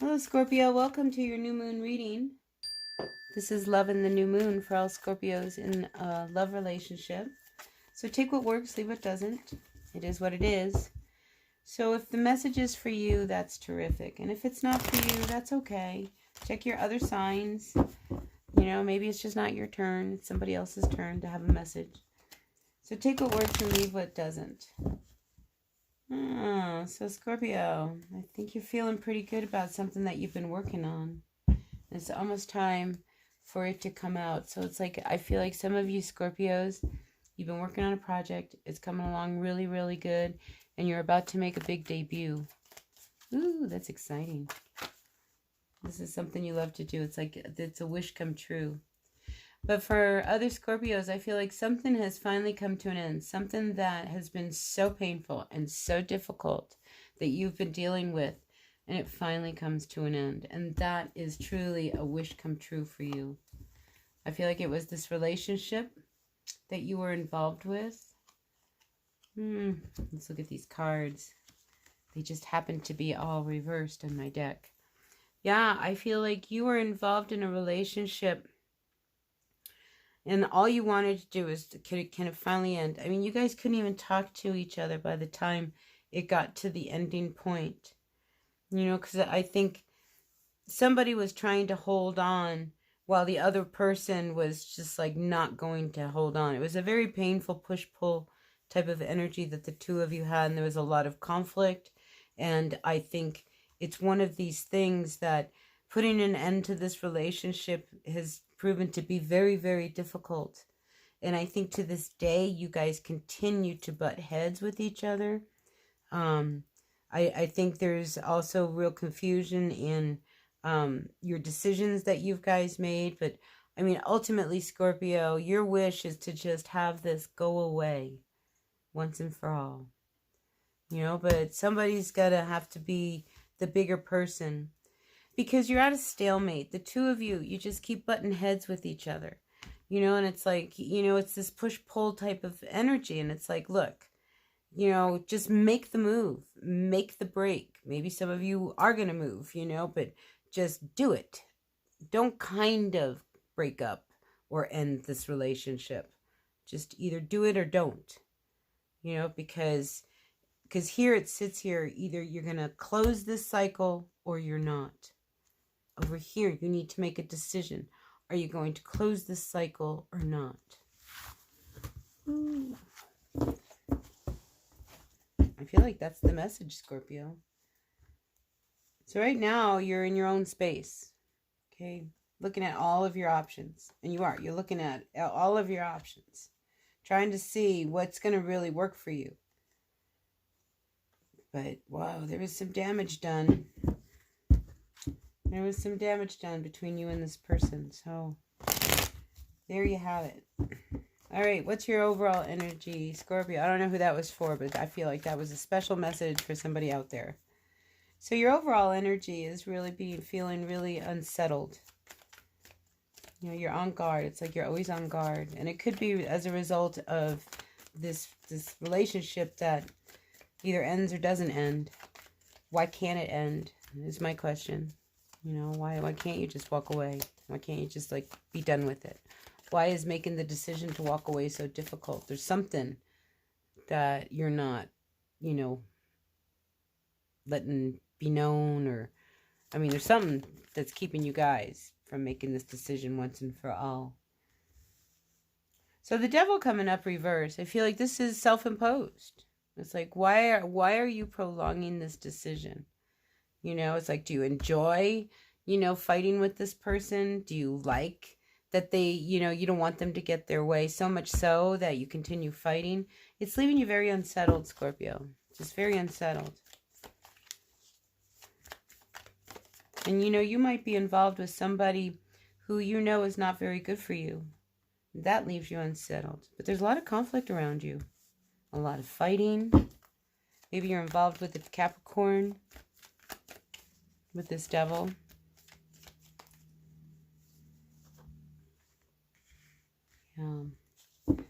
Hello, Scorpio. Welcome to your new moon reading. This is love in the new moon for all Scorpios in a love relationship. So take what works, leave what doesn't. It is what it is. So if the message is for you, that's terrific. And if it's not for you, that's okay. Check your other signs. You know, maybe it's just not your turn. It's somebody else's turn to have a message. So take what works and leave what doesn't. Oh, so Scorpio, I think you're feeling pretty good about something that you've been working on. It's almost time for it to come out. So it's like, I feel like some of you Scorpios, you've been working on a project. It's coming along really, really good. And you're about to make a big debut. Ooh, that's exciting. This is something you love to do. It's like, it's a wish come true. But for other Scorpios, I feel like something has finally come to an end. Something that has been so painful and so difficult that you've been dealing with. And it finally comes to an end. And that is truly a wish come true for you. I feel like it was this relationship that you were involved with. Let's look at these cards. They just happen to be all reversed in my deck. Yeah, I feel like you were involved in a relationship and all you wanted to do is, can it finally end? I mean, you guys couldn't even talk to each other by the time it got to the ending point. You know, because I think somebody was trying to hold on while the other person was just like not going to hold on. It was a very painful push-pull type of energy that the two of you had, and there was a lot of conflict. And I think it's one of these things that putting an end to this relationship has proven to be very, very difficult. And I think to this day, you guys continue to butt heads with each other. I think there's also real confusion in your decisions that you guys made. But I mean, ultimately, Scorpio, your wish is to just have this go away once and for all. You know, but somebody's got to have to be the bigger person. Because you're at a stalemate. The two of you, you just keep butting heads with each other. You know, and it's like, you know, it's this push-pull type of energy. And it's like, look, you know, just make the move. Make the break. Maybe some of you are going to move, you know, but just do it. Don't kind of break up or end this relationship. Just either do it or don't. You know, because here it sits here. Either you're going to close this cycle or you're not. Over here, you need to make a decision. Are you going to close this cycle or not? I feel like that's the message, Scorpio. So right now, you're in your own space. Okay? Looking at all of your options. And you're looking at all of your options. Trying to see what's going to really work for you. But, wow, there was some damage done. There was some damage done between you and this person. So, there you have it. All right, what's your overall energy, Scorpio? I don't know who that was for, but I feel like that was a special message for somebody out there. So, your overall energy is really feeling really unsettled. You know, you're on guard. It's like you're always on guard. And it could be as a result of this relationship that either ends or doesn't end. Why can't it end? Is my question. You know, why can't you just walk away? Why can't you just, like, be done with it? Why is making the decision to walk away so difficult? There's something that you're not, you know, letting be known, or, I mean, there's something that's keeping you guys from making this decision once and for all. So the devil coming up reverse, I feel like this is self-imposed. It's like, why are you prolonging this decision? You know, it's like, do you enjoy, you know, fighting with this person? Do you like that they, you know, you don't want them to get their way so much so that you continue fighting? It's leaving you very unsettled, Scorpio. Just very unsettled. And, you know, you might be involved with somebody who you know is not very good for you. That leaves you unsettled. But there's a lot of conflict around you. A lot of fighting. Maybe you're involved with the Capricorn. With this devil.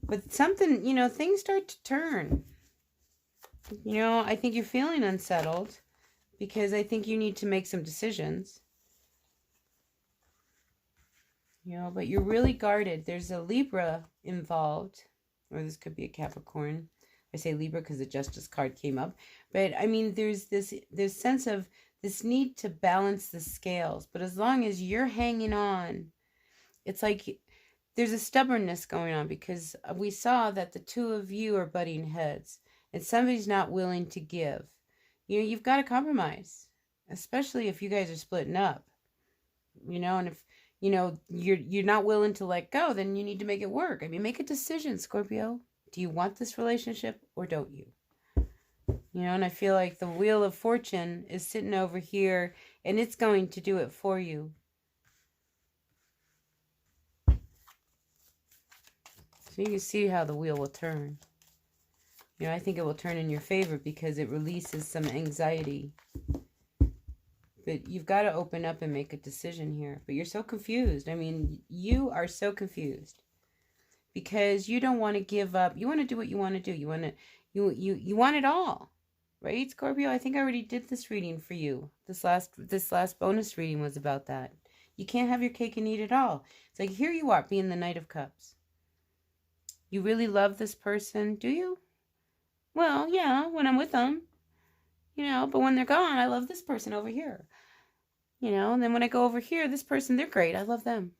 But something, you know, things start to turn. You know, I think you're feeling unsettled. because I think you need to make some decisions. You know, but you're really guarded. There's a Libra involved, or this could be a Capricorn. I say Libra because the Justice card came up. But I mean, there's this sense of this need to balance the scales. But as long as you're hanging on, it's like there's a stubbornness going on, because we saw that the two of you are butting heads and somebody's not willing to give. You know, you've got to compromise, especially if you guys are splitting up. You know, and if you know you're not willing to let go, then you need to make it work. I mean, make a decision, Scorpio. Do you want this relationship or don't you? You know, and I feel like the Wheel of Fortune is sitting over here and it's going to do it for you. So you can see how the wheel will turn. You know, I think it will turn in your favor because it releases some anxiety. But you've got to open up and make a decision here. But you're so confused. I mean, you are so confused. Because you don't want to give up. You want to do what you want to do. You want to, you want it all. Right, Scorpio? I think I already did this reading for you. This last bonus reading was about that. You can't have your cake and eat it all. It's like, here you are, being the Knight of Cups. You really love this person, do you? Well, yeah, when I'm with them. You know, but when they're gone, I love this person over here. You know, and then when I go over here, this person, they're great. I love them.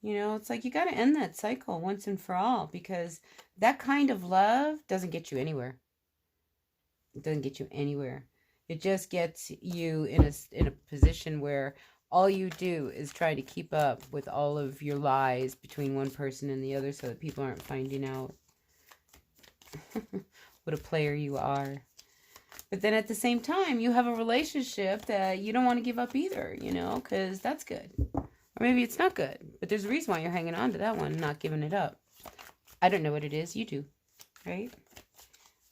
You know, it's like you got to end that cycle once and for all, because that kind of love doesn't get you anywhere. It doesn't get you anywhere. It just gets you in a position where all you do is try to keep up with all of your lies between one person and the other so that people aren't finding out what a player you are. But then at the same time, you have a relationship that you don't want to give up either, you know, because that's good. Or maybe it's not good, but there's a reason why you're hanging on to that one, not giving it up. I don't know what it is. You do, right?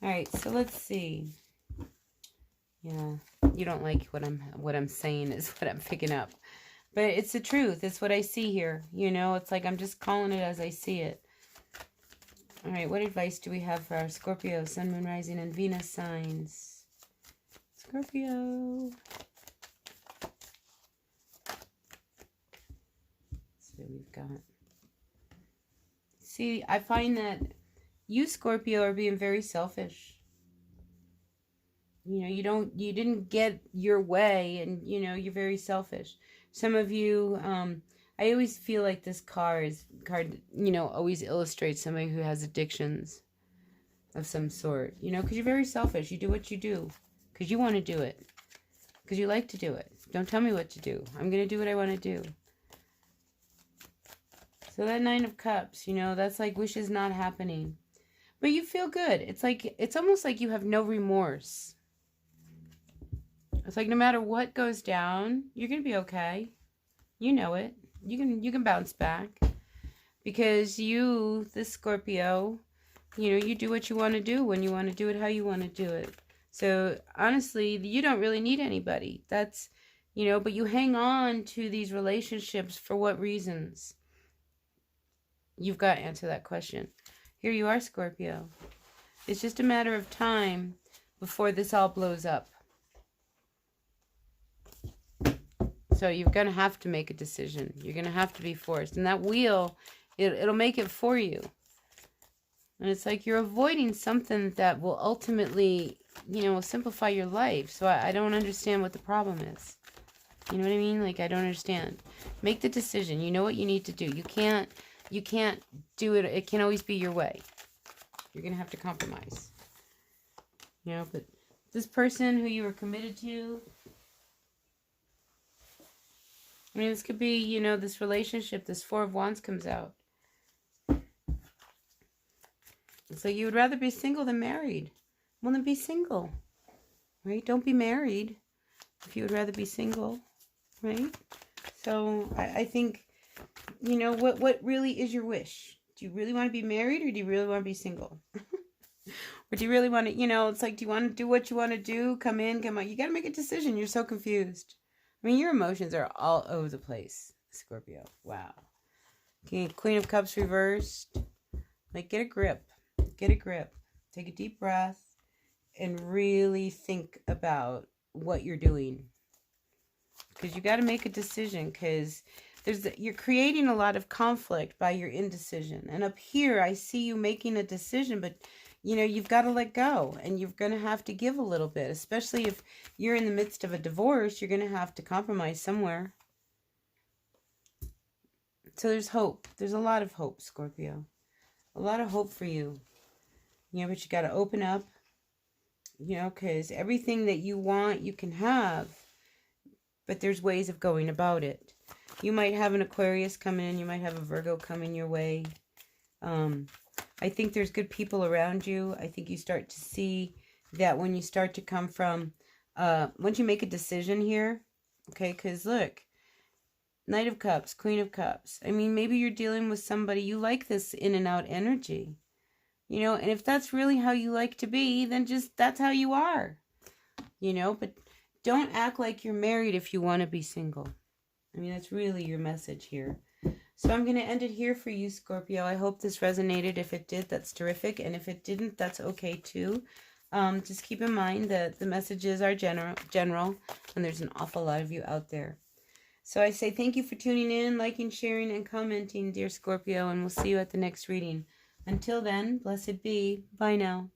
All right, so let's see. Yeah, you don't like what I'm saying is what I'm picking up. But it's the truth. It's what I see here. You know, it's like I'm just calling it as I see it. All right, what advice do we have for our Scorpio, Sun, Moon, Rising, and Venus signs? Scorpio. Let's see what we've got. See, I find that you, Scorpio, are being very selfish. You know, you didn't get your way, and, you know, you're very selfish. Some of you, I always feel like this card, you know, always illustrates somebody who has addictions of some sort, you know, because you're very selfish. You do what you do because you want to do it, because you like to do it. Don't tell me what to do. I'm going to do what I want to do. So that Nine of Cups, you know, that's like wishes not happening. But you feel good. It's like, it's almost like you have no remorse. It's like no matter what goes down, you're going to be okay. You know it. You can bounce back. Because you, this Scorpio, you know, you do what you want to do when you want to do it, how you want to do it. So honestly, you don't really need anybody. That's, you know, but you hang on to these relationships for what reasons? You've got to answer that question. Here you are, Scorpio. It's just a matter of time before this all blows up. So you're going to have to make a decision. You're going to have to be forced. And that wheel, it'll make it for you. And it's like you're avoiding something that will ultimately, you know, simplify your life. So I don't understand what the problem is. You know what I mean? Like, I don't understand. Make the decision. You know what you need to do. You can't do it. It can't always be your way. You're going to have to compromise. You know, but this person who you were committed to, I mean, this could be, you know, this relationship, this Four of Wands comes out. So you would rather be single than married. Well, then be single, right? Don't be married if you would rather be single, right? So I think, you know, what really is your wish? Do you really want to be married, or do you really want to be single? Or do you really want to, you know, it's like, do you want to do what you want to do? Come in, come out. You got to make a decision. You're so confused. I mean, your emotions are all over the place, Scorpio. Wow. Okay, Queen of Cups reversed. Like, get a grip. Get a grip. Take a deep breath and really think about what you're doing. Because you got to make a decision, because you're creating a lot of conflict by your indecision. And up here, I see you making a decision, but you know, you've got to let go, and you're going to have to give a little bit, especially if you're in the midst of a divorce. You're going to have to compromise somewhere. So there's hope. There's a lot of hope, Scorpio. A lot of hope for you. You know, but you got to open up, you know, because everything that you want, you can have, but there's ways of going about it. You might have an Aquarius come in. You might have a Virgo coming your way. I think there's good people around you. I think you start to see that when you start to come from, once you make a decision here, okay, because look, Knight of Cups, Queen of Cups. I mean, maybe you're dealing with somebody, you like this in and out energy, you know, and if that's really how you like to be, then just, that's how you are, you know, but don't act like you're married if you want to be single. I mean, that's really your message here. So I'm going to end it here for you, Scorpio. I hope this resonated. If it did, that's terrific. And if it didn't, that's okay too. Just keep in mind that the messages are general, and there's an awful lot of you out there. So I say thank you for tuning in, liking, sharing, and commenting, dear Scorpio, and we'll see you at the next reading. Until then, blessed be. Bye now.